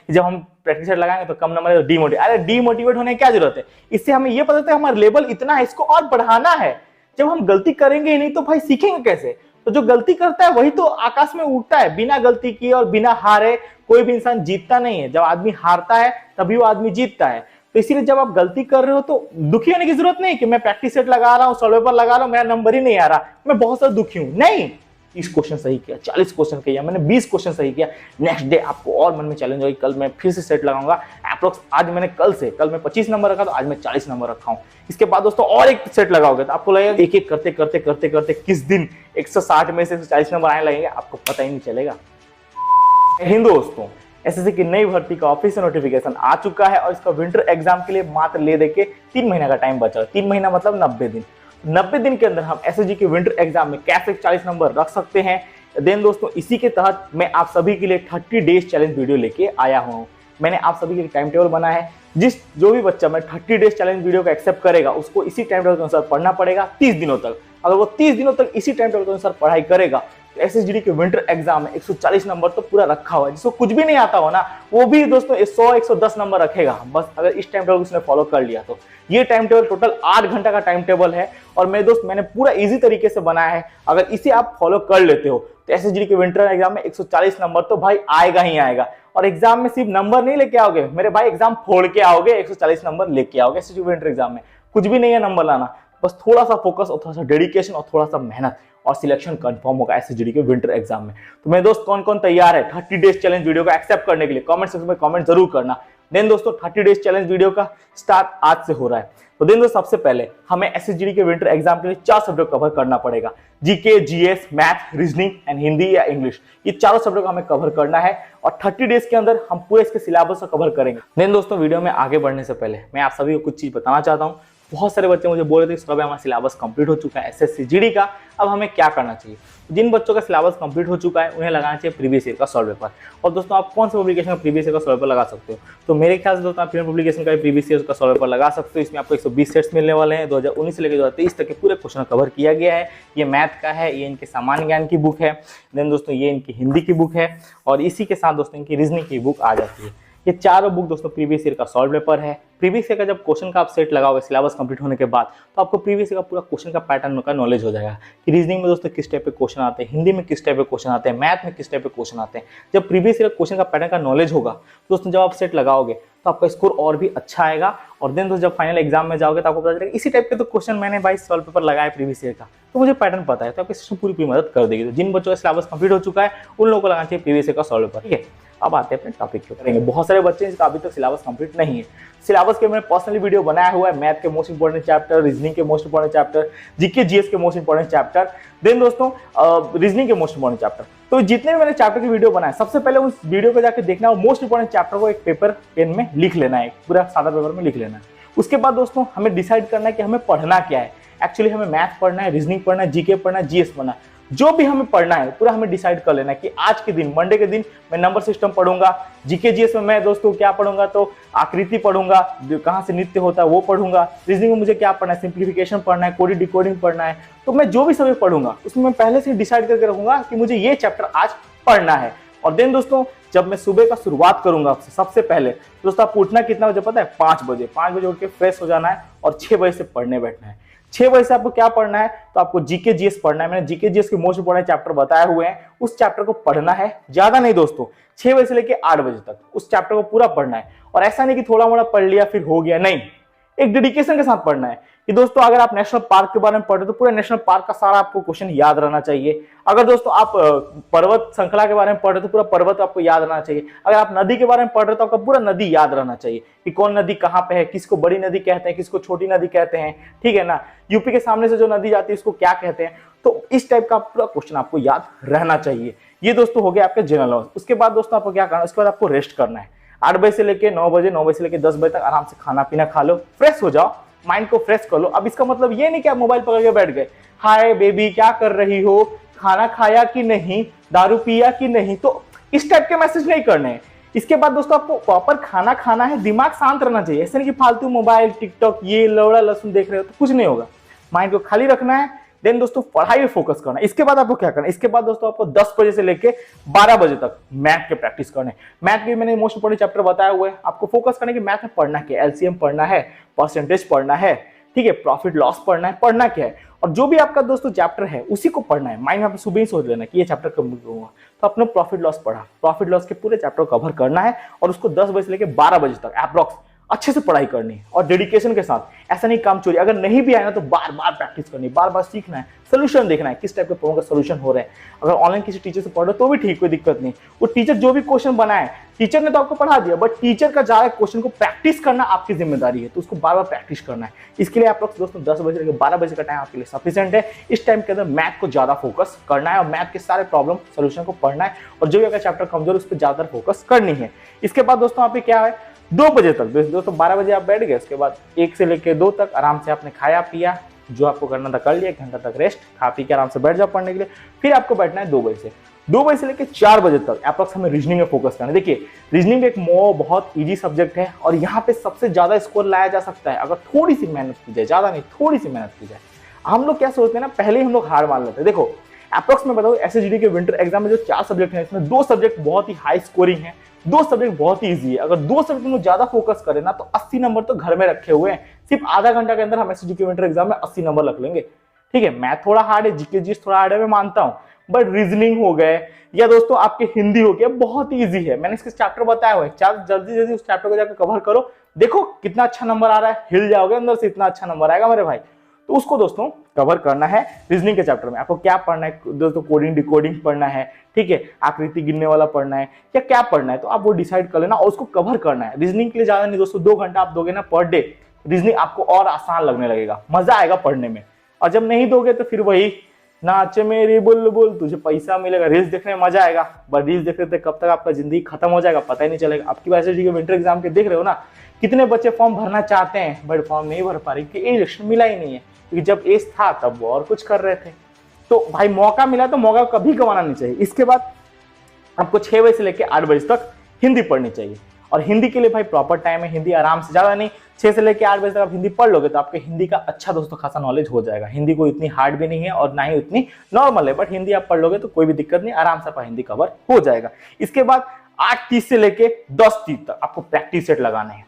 जब हम practice set लगाएंगे तो कम नंबर है तो डीमोटिवेट। अरे डीमोटिवेट होने की क्या जरूरत है, इससे हमें ये पता चलता है हमारा लेवल इतना है, इसको और बढ़ाना है। जब हम गलती करेंगे ही नहीं तो भाई सीखेंगे कैसे। तो जो गलती करता है वही तो आकाश में उड़ता है। बिना गलती किए और बिना हारे कोई भी इंसान जीतता नहीं है। जब आदमी हारता है तभी वो आदमी जीतता है। तो इसीलिए जब आप गलती कर रहे हो तो दुखी होने की जरूरत नहीं कि मैं प्रैक्टिस सेट लगा रहा हूँ, सॉल्व पेपर लगा रहा हूँ, मेरा नंबर ही नहीं आ रहा, मैं बहुत सारा दुखी हूँ। नहीं, 30 क्वेश्चन सही किया, 40 क्वेश्चन किया, मैंने 20 क्वेश्चन सही किया, नेक्स्ट डे आपको और मन में चैलेंज होगी, कल मैं फिर से सेट लगाऊंगा अप्रोक्स। आज मैंने कल मैं 25 नंबर रखा तो आज मैं 40 नंबर रखा हूं। इसके बाद दोस्तों और एक सेट लगाओगे तो आपको लगेगा एक एक करते करते करते करते किस दिन 160 में से 140 नंबर आने लगेंगे, आपको पता ही नहीं चलेगा। हिंद दोस्तों, एसएससी की नई भर्ती का ऑफिशियल नोटिफिकेशन आ चुका है और इसका विंटर एग्जाम के लिए मात्र ले दे के 3 महीना का टाइम बचा है। 3 महीना मतलब 90 दिन। 90 दिन के अंदर हम एसएससी के विंटर एग्जाम में कैसे 40 नंबर रख सकते हैं। देन दोस्तों, इसी के तहत मैं आप सभी के लिए 30 डेज चैलेंज वीडियो लेके आया हूँ। मैंने आप सभी के लिए टाइम टेबल बनाया है। जो भी बच्चा मैं 30 डेज चैलेंज वीडियो को एक्सेप्ट करेगा उसको इसी टाइम टेबल के अनुसार पढ़ना पड़ेगा 30 दिनों तक। अगर वो 30 दिनों तक इसी टाइम टेबल के अनुसार पढ़ाई करेगा तो एसएसजीडी के विंटर एग्जाम में 140 नंबर तो पूरा रखा हुआ है। जिसको कुछ भी नहीं आता हो ना वो भी दोस्तों 100-110 नंबर रखेगा, बस अगर इस टाइम टेबल उसने फॉलो कर लिया तो। ये टाइम टेबल टोटल 8 घंटा का टाइम टेबल है और मेरे दोस्त मैंने पूरा इजी तरीके से बनाया है। अगर इसे आप फॉलो कर लेते हो तो एसएसजीडी के विंटर एग्जाम में 140 नंबर तो भाई आएगा ही आएगा। और एग्जाम में सिर्फ नंबर नहीं लेके आओगे मेरे भाई, एग्जाम फोड़ के आओगे, 140 नंबर लेके आओगे। एसएसजीडी विंटर एग्जाम में कुछ भी नहीं है नंबर लाना, बस थोड़ा सा फोकस और थोड़ा सा डेडिकेशन और थोड़ा सा मेहनत और सिलेक्शन कंफर्म होगा एसएसजीडी के विंटर एग्जाम में। तो मेरे दोस्त कौन कौन तैयार है 30 डेज चैलेंज वीडियो को एक्सेप्ट करने के लिए, कमेंट सेक्शन में कमेंट जरूर करना। देन दोस्तों 30 डेज चैलेंज वीडियो का स्टार्ट आज से हो रहा है। तो देन दोस्तों सबसे पहले हमें एसएसजीडी के विंटर एग्जाम के लिए 4 सब्जेक्ट कवर करना पड़ेगा। GK, GS, math, reasoning and Hindi या इंग्लिश, ये चारों सब्जेक्ट हमें कवर करना है और 30 डेज के अंदर हम पूरे इसके सिलेबस को कवर करेंगे। देन दोस्तों वीडियो में आगे बढ़ने से पहले मैं आप सभी को कुछ चीज बताना चाहता हूँ। बहुत सारे बच्चे मुझे बोल रहे थे सर हमारा सिलेबस कंप्लीट हो चुका है एसएसजीडी का, अब हमें क्या करना चाहिए। जिन बच्चों का सिलेबस कंप्लीट हो चुका है उन्हें लगाना चाहिए प्रीवियस ईयर का सॉल्व पेपर। और दोस्तों आप कौन सा पब्लिकेशन का प्रीवियस ईयर का सॉल्व पेपर लगा सकते हो, तो मेरे ख्याल से दोस्तों आप फ्रीडम पब्लिकेशन का प्रीवियस ईयर का सॉल्व पेपर लगा सकते हो। इसमें आपको 120 सेट्स मिलने वाले हैं। 2019 से लेकर 2023 तक के पूरे क्वेश्चन कवर किया गया है। ये मैथ का है, ये इनके सामान्य ज्ञान की बुक है। देन दोस्तों ये इनकी हिंदी की बुक है और इसी के साथ दोस्तों इनकी रीजनिंग की बुक आ जाती है। ये चारों बुक दोस्तों प्रीवियस ईयर का सॉल्व पेपर है। प्रीवियस ईयर का जब क्वेश्चन का आप सेट लगाओगे सिलेबस कंप्लीट होने के बाद तो आपको प्रीवियस ईयर का पूरा क्वेश्चन का पैटर्न का नॉलेज हो जाएगा कि रीजनिंग में दोस्तों किस टाइप के क्वेश्चन आते हैं, हिंदी में किस टाइप के क्वेश्चन आते हैं, मैथ में किस टाइप के क्वेश्चन आते हैं। जब प्रीवियस ईयर क्वेश्चन का पैटर्न का नॉलेज होगा दोस्तों जब आप सेट लगाओगे तो आपका स्कोर और भी अच्छा आएगा। और देन दोस्तों जब फाइनल एग्जाम में जाओगे तो आपको पता चलेगा इसी टाइप के तो क्वेश्चन मैंने भाई सॉल्व पेपर लगाया प्रीवियस ईयर का, तो मुझे पैटर्न पता है, तो आपकी सिस्टम पूरी मदद कर देगी। तो जिन बच्चों का सिलेबस कंप्लीट हो चुका है उन लोगों को लगाना चाहिए प्रीवियस ईयर का सॉल्व पेपर। ठीक है, अब आते हैं अपने टॉपिक पे करेंगे। बहुत सारे बच्चे जिसका अभी तक सिलेबस कंप्लीट नहीं है। सिलेबस के मैंने पर्सनली वीडियो बनाया हुआ है, मैथ के मोस्ट इंपोर्टेंट चैप्टर, रीजनिंग के most important chapter, GK GS के मोस्ट इंपोर्टेंट चैप्टर, देन दोस्तों रीजनिंग के मोस्ट इंपोर्टेंट चैप्टर। तो जितने भी मैंने चैप्टर की वीडियो बनाए सबसे पहले उस वीडियो को जाकर देखना और मोस्ट इंपोर्टेंट चैप्टर को एक पेपर पेन में लिख लेना है, पूरा सादा पेपर में लिख लेना है। उसके बाद दोस्तों हमें डिसाइड करना है कि हमें पढ़ना क्या है। एक्चुअली हमें मैथ पढ़ना है, रीजनिंग पढ़ना है, जीके पढ़ना है, जीएस पढ़ना है, जो भी हमें पढ़ना है पूरा हमें डिसाइड कर लेना है कि आज के दिन मंडे के दिन मैं नंबर सिस्टम पढ़ूंगा। जीके जीएस में मैं दोस्तों क्या पढ़ूंगा, तो आकृति पढ़ूंगा, कहां से नृत्य होता है वो पढ़ूंगा। रीजनिंग में मुझे क्या पढ़ना है, सिंप्लीफिकेशन पढ़ना है, कोडिंग डिकोडिंग पढ़ना है। तो मैं जो भी सब्जेक्ट पढ़ूंगा उसमें मैं पहले से डिसाइड करके रखूंगा कि मुझे ये चैप्टर आज पढ़ना है। और देन दोस्तों जब मैं सुबह का शुरुआत करूंगा आपसे सबसे पहले दोस्तों आपको उठना कितना बजे पता है, 5 बजे। 5 बजे उठ के फ्रेश हो जाना है और 6 बजे से पढ़ने बैठना है। 6 बजे से आपको क्या पढ़ना है, तो आपको जीके जीएस पढ़ना है। मैंने जीके जीएस के मोस्ट इंपोर्टेंट चैप्टर बताए हुए हैं, उस चैप्टर को पढ़ना है, ज्यादा नहीं दोस्तों। 6 बजे से लेकर 8 बजे तक उस चैप्टर को पूरा पढ़ना है। और ऐसा नहीं कि थोड़ा मोड़ा पढ़ लिया फिर हो गया, नहीं, एक डेडिकेशन के साथ पढ़ना है। कि दोस्तों अगर आप नेशनल पार्क के बारे में पढ़ रहे हो तो पूरा नेशनल पार्क का सारा आपको क्वेश्चन याद रहना चाहिए। अगर दोस्तों आप पर्वत श्रृंखला के बारे में पढ़ रहे हो तो पूरा पर्वत आपको याद रहना चाहिए। अगर आप नदी के बारे में पढ़ रहे हो तो आपका पूरा नदी याद रहना चाहिए कि कौन नदी कहाँ पे है, किसको बड़ी नदी कहते हैं, किसको छोटी नदी कहते हैं, ठीक है ना। यूपी के सामने से जो नदी जाती है उसको क्या कहते हैं। तो इस टाइप का पूरा क्वेश्चन आपको याद रहना चाहिए। ये दोस्तों हो गया आपके जनरल नॉलेज। उसके बाद दोस्तों आपको क्या करना है, उसके बाद आपको रेस्ट करना है। 8 बजे से लेकर 9 बजे, 9 बजे से लेकर 10 बजे तक आराम से खाना पीना खा लो, फ्रेश हो जाओ, माइंड को फ्रेश कर लो। अब इसका मतलब ये नहीं कि आप मोबाइल पकड़ के बैठ गए, हाय बेबी क्या कर रही हो, खाना खाया कि नहीं, दारू पिया कि नहीं, तो इस टाइप के मैसेज नहीं करने हैं। इसके बाद दोस्तों आपको प्रॉपर खाना खाना है, दिमाग शांत रहना चाहिए। ऐसे नहीं कि फालतू मोबाइल टिकटॉक ये लौड़ा लहसुन देख रहे हो तो कुछ नहीं होगा। माइंड को खाली रखना है, देन दोस्तों पढ़ाई में फोकस करना है। इसके बाद आपको क्या करना है, इसके बाद दोस्तों आपको 10 बजे से लेके 12 बजे तक मैथ के प्रैक्टिस करने। मैथ के मैंने मोस्ट इंपोर्टेंट चैप्टर बताया हुआ है, आपको फोकस करना है कि मैथ में पढ़ना क्या है, एलसीएम पढ़ना है, परसेंटेज पढ़ना है, ठीक है, प्रॉफिट लॉस पढ़ना है, पढ़ना क्या है, और जो भी आपका दोस्तों चैप्टर है उसी को पढ़ना है। माइंड में आप सुबह ही सोच लेना कि ये चैप्टर कब होगा, तो अपने प्रॉफिट लॉस पढ़ा, प्रॉफिट लॉस के पूरे चैप्टर को कवर करना है और उसको 10 बजे से लेकर 12 बजे तक अप्रॉक्स अच्छे से पढ़ाई करनी है और डेडिकेशन के साथ। ऐसा नहीं काम चोरी, अगर नहीं भी आया ना तो बार बार प्रैक्टिस करनी, बार बार सीखना है, सोल्यूशन देखना है किस टाइप के प्रॉब्लम का सोल्यूशन हो रहे हैं। अगर ऑनलाइन किसी टीचर से पढ़ रहे हो तो भी ठीक, कोई दिक्कत नहीं। वो टीचर जो भी क्वेश्चन बनाए, टीचर ने तो आपको पढ़ा दिया, बट टीचर का ज्यादा क्वेश्चन को प्रैक्टिस करना आपकी जिम्मेदारी है, तो उसको बार बार प्रैक्टिस करना है। इसके लिए आप दोस्तों 10 बजे से 12 बजे का टाइम आपके लिए सफिशिएंट है। इस टाइम के अंदर मैथ को ज्यादा फोकस करना है और मैथ के सारे प्रॉब्लम सोल्यूशन को पढ़ना है, और जो भी अगर चैप्टर कमजोर उस पर ज्यादा फोकस करनी है। इसके बाद दोस्तों आप क्या है, 2 बजे तक दोस्तों 12 बजे आप बैठ गए, उसके बाद 1 से लेकर 2 तक आराम से आपने खाया पिया, जो आपको करना था कर लिया, 1 घंटा तक रेस्ट, खा पी के आराम से बैठ जाओ पढ़ने के लिए। फिर आपको बैठना है 2 बजे से 2 बजे से लेकर 4 बजे तक अप्रॉक्स हमें रीजनिंग में फोकस करना है। देखिए रीजनिंग एक बहुत इजी सब्जेक्ट है और यहाँ पे सबसे ज्यादा स्कोर लाया जा सकता है अगर थोड़ी सी मेहनत की जाए, ज्यादा नहीं थोड़ी सी मेहनत की जाए। हम लोग क्या सोचते हैं ना, पहले ही हम लोग हार मान लेते हैं। देखो अप्रॉक्स में बताऊँ एसएसजीडी के विंटर एग्जाम में जो 4 सब्जेक्ट है, इसमें 2 सब्जेक्ट बहुत ही हाई स्कोरिंग है, 2 सब्जेक्ट बहुत ही इजी है। अगर 2 सब्जेक्ट में ज्यादा फोकस करें ना तो 80 नंबर तो घर में रखे हुए हैं। सिर्फ आधा घंटा के अंदर हम एसएसजीडी के विंटर एग्जाम में 80 नंबर रख लेंगे। ठीक है, मैथ थोड़ा हार्ड है, जीके जीएस थोड़ा हार्ड है, मैं मानता हूं, बट रीजनिंग हो गए या दोस्तों आपके हिंदी हो गया, बहुत ही इजी है। मैंने इसके चैप्टर बताया हुआ है, जल्दी उस चैप्टर को जाकर कवर करो, देखो कितना अच्छा नंबर आ रहा है, हिल जाओगे अंदर से, इतना अच्छा नंबर आएगा मेरे भाई। तो उसको दोस्तों कवर करना है। रीजनिंग के चैप्टर में आपको क्या पढ़ना है दोस्तों, कोडिंग डिकोडिंग पढ़ना है, ठीक है, आकृति गिनने वाला पढ़ना है या क्या पढ़ना है, तो आप वो डिसाइड कर लेना और उसको कवर करना है। रीजनिंग के लिए ज्यादा नहीं दोस्तों, 2 घंटा आप दोगे ना पर डे, रीजनिंग आपको और आसान लगने लगेगा, मजा आएगा पढ़ने में। और जब नहीं दोगे तो फिर वही नाच मेरी बुलबुल, तुझे पैसा मिलेगा, रील्स देखने में मजा आएगा, बट रील्स देखते देखते कब तक आपका जिंदगी खत्म हो जाएगा पता ही नहीं चलेगा। आपकी वैसे जी विंटर एग्जाम के देख रहे हो ना, कितने बच्चे फॉर्म भरना चाहते हैं बट फॉर्म नहीं भर पा रहे क्योंकि इलेक्शन मिला ही नहीं है, क्योंकि जब एज था तब वो और कुछ कर रहे थे। तो भाई मौका मिला तो मौका कभी गंवाना नहीं चाहिए। इसके बाद आपको 6 बजे से लेकर 8 बजे तक हिंदी पढ़नी चाहिए, और हिंदी के लिए भाई प्रॉपर टाइम है, हिंदी आराम से, ज्यादा नहीं, 6 से लेकर 8 बजे तक आप हिंदी पढ़ लोगे तो आपके हिंदी का अच्छा दोस्तों खासा नॉलेज हो जाएगा। हिंदी को इतनी हार्ड भी नहीं है और ना ही उतनी नॉर्मल है, बट हिंदी आप पढ़ लोगे तो कोई भी दिक्कत नहीं, आराम से आपका हिंदी कवर हो जाएगा। इसके बाद 8:30 से लेकर 10:30 तक आपको प्रैक्टिस सेट लगाने हैं।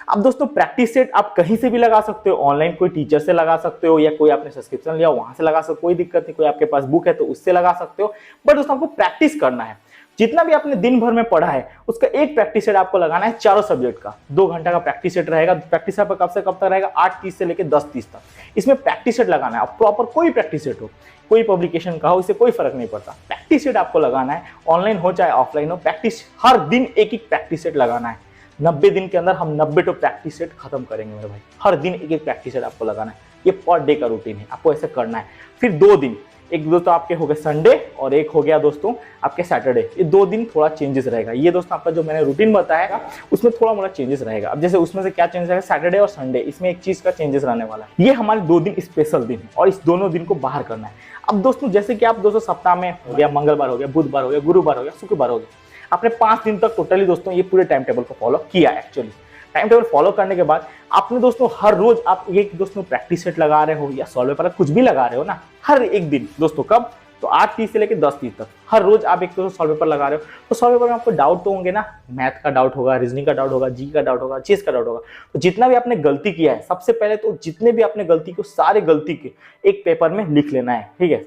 अब दोस्तों प्रैक्टिस सेट आप कहीं से भी लगा सकते हो, ऑनलाइन कोई टीचर से लगा सकते हो या कोई आपने सब्सक्रिप्शन लिया वहां से लगा सकते हो, कोई दिक्कत नहीं, कोई आपके पास बुक है तो उससे लगा सकते हो, बट दोस्तों आपको प्रैक्टिस करना है। जितना भी आपने दिन भर में पढ़ा है उसका एक प्रैक्टिस सेट आपको लगाना है, चारों सब्जेक्ट का 2 घंटा का प्रैक्टिस सेट रहेगा। प्रैक्टिस सेट कब से कब तक रहेगा, 8:30 से लेकर 10:30 तक। इसमें प्रैक्टिस सेट लगाना है, अब प्रॉपर कोई प्रैक्टिस सेट हो, कोई पब्लिकेशन का हो, इससे कोई फर्क नहीं पड़ता, प्रैक्टिस सेट आपको लगाना है, ऑनलाइन हो चाहे ऑफलाइन हो, प्रैक्टिस हर दिन एक प्रैक्टिस सेट लगाना है। 90 दिन के अंदर हम 90 तो प्रैक्टिस सेट खत्म करेंगे मेरे भाई, हर दिन एक प्रैक्टिस सेट आपको लगाना है, ये पर डे का रूटीन है, आपको ऐसे करना है। फिर 2 दिन, एक दोस्तों आपके हो गए संडे और एक हो गया दोस्तों आपके सैटरडे, ये 2 दिन थोड़ा चेंजेस रहेगा। ये दोस्तों आपका जो मैंने रूटीन बताया उसमें थोड़ा मोड़ा चेंजेस रहेगा। अब जैसे उसमें से क्या चेंजेस रहेगा, सैटरडे और संडे, इसमें एक चीज का चेंजेस रहने वाला है, ये हमारे 2 दिन स्पेशल दिन है और इस दोनों दिन को बाहर करना है। अब दोस्तों जैसे कि आप दोस्तों सप्ताह में हो गया, मंगलवार हो गया, बुधवार हो गया, गुरुवार हो गया, शुक्रवार हो गया, आपने 5 दिन तक टोटली दोस्तों ये पूरे टाइम टेबल को फॉलो किया। एक्चुअली टाइम टेबल फॉलो करने के बाद आपने दोस्तों हर रोज आप एक दोस्तों प्रैक्टिस सेट लगा रहे हो या सॉल्व पेपर कुछ भी लगा रहे हो ना, हर एक दिन दोस्तों, कब तो 8:30 से लेकर 10:30 तक हर रोज आप एक तो सॉल्व पेपर लगा रहे हो। तो सॉल्व पेपर में आपको डाउट तो होंगे ना, मैथ का डाउट होगा, रीजनिंग का डाउट होगा, जी का डाउट होगा, चीज का डाउट होगा। तो जितना भी आपने गलती किया है, सबसे पहले तो जितने भी आपने गलती को, सारे गलती के एक पेपर में लिख लेना है। ठीक है,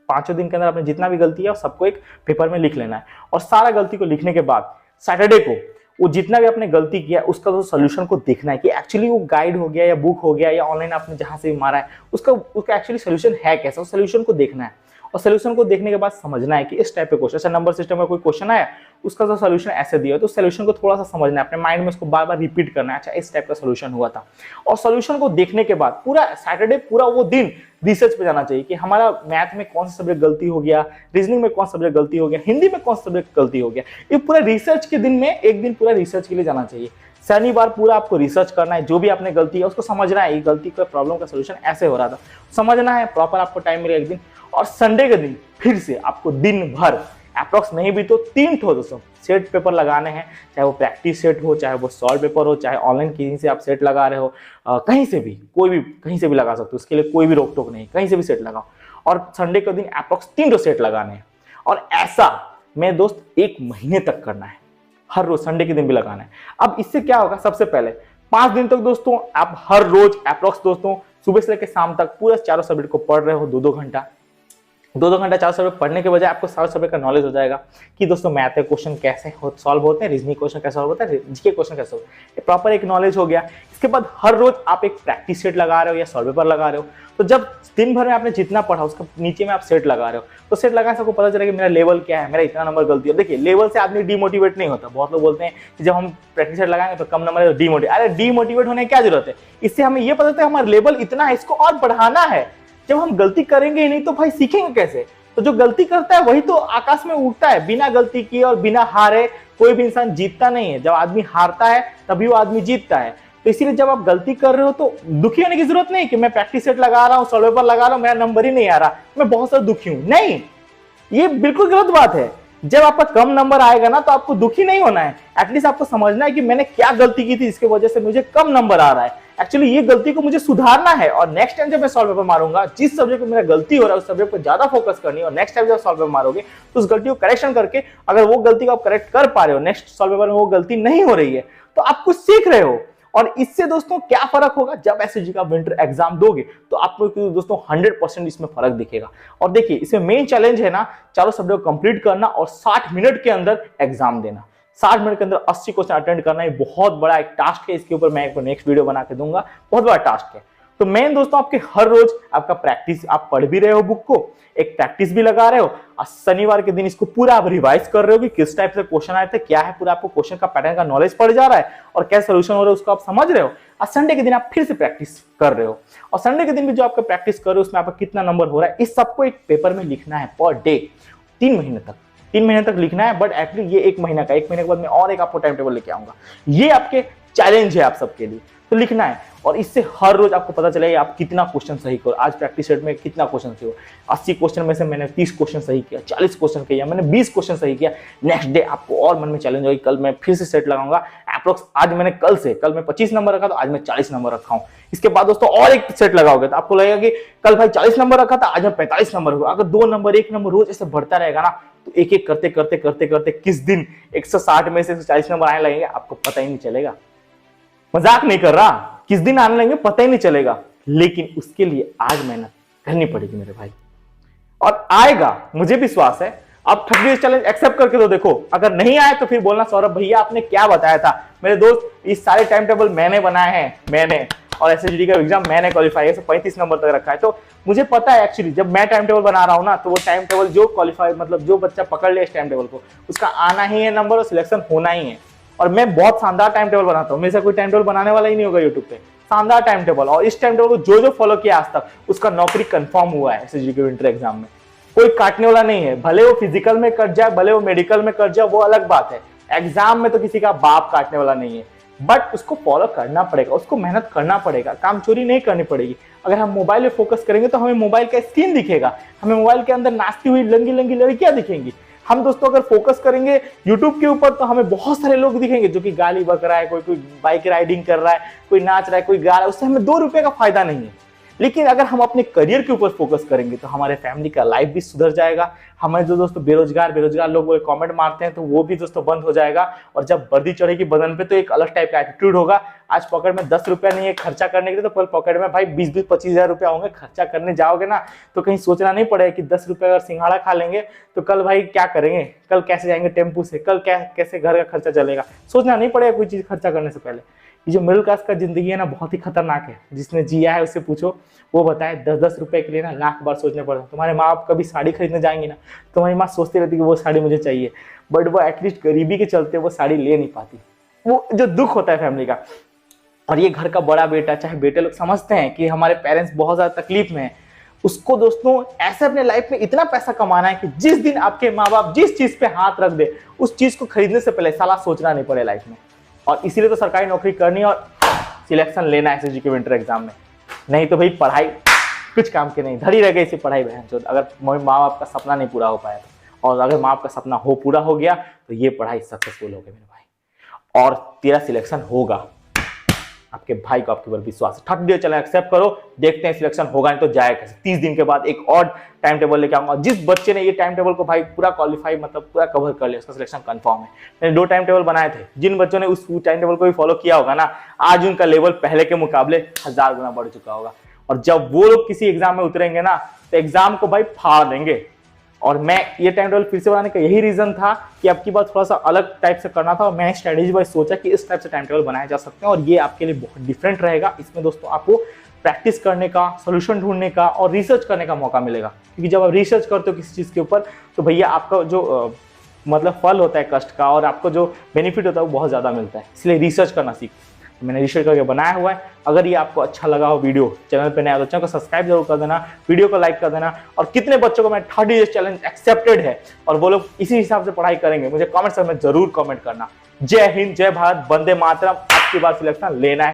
5 दिन के अंदर आपने जितना भी गलती है सबको एक पेपर में लिख लेना है, और सारा गलती को लिखने के बाद सैटरडे को वो जितना भी आपने गलती किया उसका तो सोल्यूशन को देखना है कि एक्चुअली वो गाइड हो गया या बुक हो गया या ऑनलाइन आपने जहां से भी मारा है उसका एक्चुअली सोल्यूशन है कैसा, उस सोल्यूशन को देखना है। और सोल्यूशन को देखने के बाद समझना है कि इस टाइप के क्वेश्चन, अच्छा नंबर सिस्टम में कोई क्वेश्चन आया उसका जो सोल्यूशन ऐसे दिया, तो सोल्यूशन को थोड़ा सा समझना है, अपने माइंड में उसको बार बार रिपीट करना है, अच्छा इस टाइप का सोल्यूशन हुआ था। और सोल्यूशन को देखने के बाद पूरा सैटरडे, पूरा वो दिन रिसर्च पे जाना चाहिए कि हमारा मैथ में कौन सा सब्जेक्ट गलती हो गया, रीजनिंग में कौन सा सब्जेक्ट गलती हो गया, हिंदी में कौन सा सब्जेक्ट गलती हो गया। ये पूरा रिसर्च के दिन में एक दिन पूरा रिसर्च के लिए जाना चाहिए। शनिवार पूरा आपको रिसर्च करना है, जो भी आपने गलती है उसको समझना है, ये गलती का प्रॉब्लम का सोल्यूशन ऐसे हो रहा था, समझना है, प्रॉपर आपको टाइम मिलेगा एक दिन। और संडे के दिन फिर से आपको दिन भर अप्रॉक्स नहीं भी तो 3 दोस्तों सेट पेपर लगाने हैं, चाहे वो प्रैक्टिस सेट हो, चाहे वो सॉल्व पेपर हो, चाहे ऑनलाइन कहीं से आप सेट लगा रहे हो, कहीं से भी, कोई भी कहीं से भी लगा सकते हो, उसके लिए कोई भी रोक टोक नहीं, कहीं से भी सेट लगाओ। और संडे के दिन अप्रोक्स 3 सेट लगाने हैं। और ऐसा मेरे दोस्त 1 महीने तक करना है, हर रोज संडे के दिन भी लगाना है। अब इससे क्या होगा, सबसे पहले 5 दिन तक दोस्तों आप हर रोज अप्रोक्स दोस्तों सुबह से लेकर शाम तक पूरा चारों सब्जेक्ट को पढ़ रहे हो, 2-2 घंटा 2-2 घंटा चारों सब्जेक्ट पढ़ने के बजाय आपको सारे सब्जेक्ट का नॉलेज हो जाएगा कि दोस्तों मैथ के क्वेश्चन कैसे सॉल्व होते हैं, रीजनिंग क्वेश्चन कैसे सॉल्व होता है, जीके क्वेश्चन कैसे होता है, प्रॉपर एक नॉलेज हो गया। इसके बाद हर रोज आप एक प्रैक्टिस सेट लगा रहे हो या सॉल्व पेपर लगा रहे हो, तो जब दिन भर में आपने जितना पढ़ा उसका नीचे में आप सेट लगा रहे हो, तो सेट लगाने से आपको पता चलेगा कि मेरा लेवल क्या है, मेरा इतना नंबर गलती है। देखिए लेवल से आदमी डिमोटिवेट नहीं होता। बहुत लोग बोलते हैं कि जब हम प्रैक्टिस सेट लगाएंगे तो कम नंबर है तो डिमोटिवेट। अरे डिमोटिवेट होने की क्या जरूरत है, इससे हमें ये पता चलता है हमारा लेवल इतना है, इसको और बढ़ाना है। जब हम गलती करेंगे ही नहीं तो भाई सीखेंगे कैसे। तो जो गलती करता है वही तो आकाश में उड़ता है। बिना गलती किए और बिना हारे कोई भी इंसान जीतता नहीं है। जब आदमी हारता है तभी वो आदमी जीतता है। तो इसीलिए जब आप गलती कर रहे हो तो दुखी होने की जरूरत नहीं कि मैं प्रैक्टिस सेट लगा रहा हूँ, सॉल्व पेपर लगा रहा हूँ, मेरा नंबर ही नहीं आ रहा, मैं बहुत सारा दुखी हूं। नहीं, ये बिल्कुल गलत बात है। जब आपका कम नंबर आएगा ना तो आपको दुखी नहीं होना है। एटलीस्ट आपको समझना है कि मैंने क्या गलती की थी जिसकी वजह से मुझे कम नंबर आ रहा है। एक्चुअली ये गलती को मुझे सुधारना है और नेक्स्ट टाइम जब मैं सॉल्व पेपर मारूंगा, जिस सब्जेक्ट में मेरा गलती हो रहा है उस सब्जेक्ट पर ज्यादा फोकस करनी है। और नेक्स्ट टाइम जब सॉल्व पेपर मारोगे तो उस गलती को करेक्शन करके, अगर वो गलती को आप करेक्ट कर पा रहे हो, नेक्स्ट सॉल्व पेपर में वो गलती नहीं हो रही है, तो आप कुछ सीख रहे हो। और इससे दोस्तों क्या फर्क होगा, जब एसएसजी का विंटर एग्जाम दोगे तो आपको दोस्तों 100% इसमें फर्क दिखेगा। और देखिए इसमें मेन चैलेंज है ना, चारों सब्जेक्ट कंप्लीट करना और 60 मिनट के अंदर एग्जाम देना। 60 मिनट के अंदर 80 क्वेश्चन अटेंड करना, ये बहुत बड़ा एक टास्क है। इसके ऊपर मैं एक नेक्स्ट वीडियो बना के दूंगा, बहुत बड़ा टास्क है। तो मेन दोस्तों आपके हर रोज आपका प्रैक्टिस, आप पढ़ भी रहे हो बुक को, एक प्रैक्टिस भी लगा रहे हो, और शनिवार के दिन इसको पूरा आप रिवाइज कर रहे हो कि किस टाइप से क्वेश्चन आए थे, क्या है, पूरा आपको क्वेश्चन का पैटर्न का नॉलेज पड़ जा रहा है और क्या सोल्यूशन हो रहा है उसको आप समझ रहे हो। और संडे के दिन आप फिर से प्रैक्टिस कर रहे हो, और संडे के दिन भी जो आपका प्रैक्टिस कर रहे हो उसमें आपका कितना नंबर हो रहा है, इस सबको एक पेपर में लिखना है पर डे, 3 महीने तक लिखना है। बट एक्चुअली ये 1 महीना का, 1 महीने के बाद मैं और एक आपको टाइम टेबल लेके आऊंगा। ये आपके चैलेंज है आप सबके लिए, तो लिखना है। और इससे हर रोज आपको पता चलेगा आप कितना क्वेश्चन सही करो। आज प्रैक्टिस सेट में कितना क्वेश्चन सही हो, 80 क्वेश्चन में से मैंने 30 क्वेश्चन सही किया, 40 क्वेश्चन किया, मैंने 20 क्वेश्चन सही किया। नेक्स्ट डे आपको और मन में चैलेंज होगी, कल मैं फिर से सेट लगाऊंगा अप्रोक्स, आज मैंने कल मैं 25 नंबर रखा तो आज मैं 40 नंबर रखा हूं। इसके बाद दोस्तों और एक सेट लगाओगे तो आपको लगेगा कि कल भाई 40 नंबर रखा था, आज मैं 45 नंबर होगा। अगर 2 नंबर 1 नंबर रोज ऐसे बढ़ता रहेगा ना, तो एक एक करते किस दिन 160 में से 140 नंबर आने लगेंगे आपको पता ही नहीं चलेगा। मजाक नहीं कर रहा, किस दिन आने लगेंगे पता ही नहीं चलेगा। लेकिन उसके लिए आज मेहनत करनी पड़ेगी मेरे भाई, और आएगा, मुझे विश्वास है। अब 30 डेज चैलेंज एक्सेप्ट करके तो देखो, अगर नहीं आए तो फिर बोलना सौरभ भैया आपने क्या बताया था। मेरे दोस्त इस सारे टाइम टेबल मैंने बनाए हैं, मैंने, और एसएसजी का एग्जाम मैंने क्वालिफाई है, 35 नंबर तक रखा है। तो मुझे पता है एक्चुअली जब मैं टाइम टेबल बना रहा हूं ना, तो वो टाइम टेबल जो क्वालिफाई, मतलब जो बच्चा पकड़ ले इस टाइम टेबल को, उसका आना ही है नंबर और सिलेक्शन होना ही है। और मैं बहुत शानदार टाइम टेबल बनाता हूँ, मेरे से कोई टाइम टेबल बनाने वाला ही नहीं होगा यूट्यूब पे। शानदार टाइम टेबल, और इस टाइम टेबल को जो जो फॉलो किया आज तक उसका नौकरी कंफर्म हुआ है एसएसजी के विंटर एग्जाम में। कोई काटने वाला नहीं है, भले वो फिजिकल में कट जाए, भले वो मेडिकल में कट जाए, वो अलग बात है। एग्जाम में तो किसी का बाप काटने वाला नहीं है, बट उसको फॉलो करना पड़ेगा, उसको मेहनत करना पड़ेगा, काम चोरी नहीं करनी पड़ेगी। अगर हम मोबाइल में फोकस करेंगे तो हमें मोबाइल का स्क्रीन दिखेगा, हमें मोबाइल के अंदर नाचती हुई लंगी लंगी लड़कियां दिखेंगी। हम दोस्तों अगर फोकस करेंगे यूट्यूब के ऊपर तो हमें बहुत सारे लोग दिखेंगे जो कि गाली बक रहा है, कोई बाइक राइडिंग कर रहा है, कोई नाच रहा है, कोई गा रहा है, उससे हमें 2 रुपए का फायदा नहीं है। लेकिन अगर हम अपने करियर के ऊपर फोकस करेंगे तो हमारे फैमिली का लाइफ भी सुधर जाएगा। हमें जो दोस्तों बेरोजगार लोग वो कमेंट मारते हैं तो वो भी दोस्तों बंद हो जाएगा। और जब वर्दी चढ़ेगी बदन पे तो एक अलग टाइप का एटीट्यूड होगा। आज पॉकेट में 10 रुपया नहीं है खर्चा करने के लिए, तो कल पॉकेट में भाई 20-25 हजार रुपया होंगे। खर्चा करने जाओगे ना तो कहीं सोचना नहीं पड़ेगा कि 10 रुपये अगर सिंघाड़ा खा लेंगे तो कल भाई क्या करेंगे, कल कैसे जाएंगे टेम्पू से, कल कैसे घर का खर्चा चलेगा। सोचना नहीं पड़ेगा कोई चीज खर्चा करने से पहले। ये जो मिडिल क्लास का जिंदगी है ना, बहुत ही खतरनाक है। जिसने जिया है उससे पूछो, वो बताए 10-10 रुपए के लिए ना लाख बार सोचने पड़ते हैं। तुम्हारे माँ बाप कभी साड़ी खरीदने जाएंगे ना, तुम्हारी माँ सोचती रहती कि वो साड़ी मुझे चाहिए, बट वो एटलीस्ट गरीबी के चलते वो साड़ी ले नहीं पाती। वो जो दुख होता है फैमिली का। और ये घर का बड़ा बेटा, चाहे बेटे लोग समझते हैं कि हमारे पेरेंट्स बहुत ज्यादा तकलीफ में है, उसको दोस्तों ऐसे अपने लाइफ में इतना पैसा कमाना है कि जिस दिन आपके माँ बाप जिस चीज पे हाथ रख दे, उस चीज को खरीदने से पहले साला सोचना नहीं पड़े लाइफ में। और इसीलिए तो सरकारी नौकरी करनी और सिलेक्शन लेना है एसएसजी के विंटर एग्जाम में। नहीं तो भाई पढ़ाई कुछ काम की नहीं, धड़ी रह गई इसी पढ़ाई बहन चोद। अगर माँ बाप का सपना नहीं पूरा हो पाया तो, और अगर माँ बाप का सपना पूरा हो गया तो ये पढ़ाई सक्सेसफुल हो गई मेरे भाई, और तेरा सिलेक्शन होगा। आपके भाई को आपके ऊपर विश्वास है। 30 डे चैलेंज एक्सेप्ट करो, देखते हैं सिलेक्शन होगा नहीं तो जाए कैसे। 30 दिन के बाद एक और टाइम टेबल लेके आऊंगा। जिस बच्चे ने ये टाइम टेबल को भाई पूरा क्वालिफाई मतलब पूरा कवर कर लिया, उसका सिलेक्शन कंफर्म है। मैंने 2 टाइम टेबल बनाए थे, जिन बच्चों ने उस टाइम टेबल को भी फॉलो किया होगा ना, आज उनका लेवल पहले के मुकाबले 1000 गुना बढ़ चुका होगा। और जब वो लोग किसी एग्जाम में उतरेंगे ना, तो एग्जाम को भाई फाड़ देंगे। और मैं ये टाइम टेबल फिर से बनाने का यही रीजन था कि आपकी बात थोड़ा सा अलग टाइप से करना था, और मैंने स्ट्रेटेजी वाइज सोचा कि इस टाइप से टाइम टेबल बनाए जा सकते हैं और ये आपके लिए बहुत डिफरेंट रहेगा। इसमें दोस्तों आपको प्रैक्टिस करने का, सोल्यूशन ढूंढने का और रिसर्च करने का मौका मिलेगा। क्योंकि जब आप रिसर्च करते हो किसी चीज के ऊपर, तो भैया आपका जो मतलब फल होता है कष्ट का और आपको जो बेनिफिट होता है वो बहुत ज्यादा मिलता है। इसलिए रिसर्च करना सीख, मैंने रिसर्च करके बनाया हुआ है। अगर ये आपको अच्छा लगा हो वीडियो, चैनल पे नया तो चैनल को सब्सक्राइब जरूर कर देना, वीडियो को लाइक कर देना। और कितने बच्चों को मैं 30 डेज चैलेंज एक्सेप्टेड है और वो लोग इसी हिसाब से पढ़ाई करेंगे, मुझे कमेंट सेक्शन में जरूर कमेंट करना। जय हिंद, जय भारत, वंदे मातरम। आपकी बार सिलेक्शन लेना है।